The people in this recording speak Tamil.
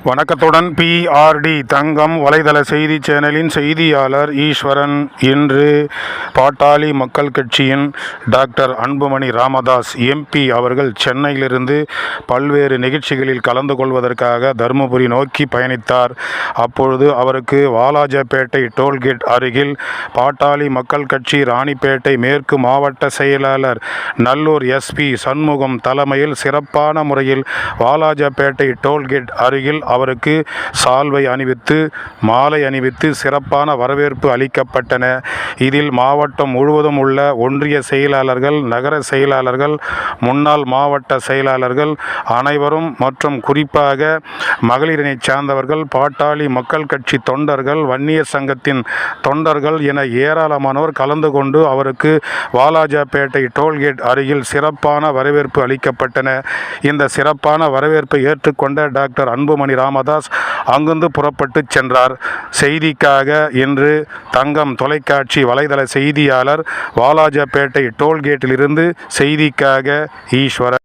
வணக்கத்துடன் பிஆர்டி தங்கம் வலைதள செய்தி சேனலின் செய்தியாளர் ஈஸ்வரன். இன்று பாட்டாளி மக்கள் கட்சியின் டாக்டர் அன்புமணி ராமதாஸ் எம்பி அவர்கள் சென்னையிலிருந்து பல்வேறு நிகழ்ச்சிகளில் கலந்து கொள்வதற்காக தருமபுரி நோக்கி பயணித்தார். அப்பொழுது அவருக்கு வாலாஜாபேட்டை டோல்கேட் அருகில் பாட்டாளி மக்கள் கட்சி ராணிப்பேட்டை மேற்கு மாவட்ட செயலாளர் நல்லூர் எஸ்பி சண்முகம் தலைமையில் சிறப்பான முறையில் வாலாஜாபேட்டை டோல்கேட் அருகில் அவருக்கு சால்வை அணிவித்து மாலை அணிவித்து சிறப்பான வரவேற்பு அளிக்கப்பட்டன. இதில் மாவட்டம் முழுவதும் உள்ள ஒன்றிய செயலாளர்கள், நகர செயலாளர்கள், முன்னாள் மாவட்ட செயலாளர்கள் அனைவரும் மற்றும் குறிப்பாக மகளிரினை சார்ந்தவர்கள், பாட்டாளி மக்கள் கட்சி தொண்டர்கள், வன்னிய சங்கத்தின் தொண்டர்கள் என ஏராளமானோர் கலந்து கொண்டு அவருக்கு வாலாஜாபேட்டை டோல்கேட் அருகில் சிறப்பான வரவேற்பு அளிக்கப்பட்டன. இந்த சிறப்பான வரவேற்பை ஏற்றுக்கொண்ட டாக்டர் அன்புமணி ராமதாஸ் அங்கிருந்து புறப்பட்டு சென்றார். செய்திக்காக இன்று தங்கம் தொலைக்காட்சி வலைதள செய்தியாளர் வாலாஜாபேட்டை டோல்கேட்டிலிருந்து செய்திக்காக ஈஸ்வரன்.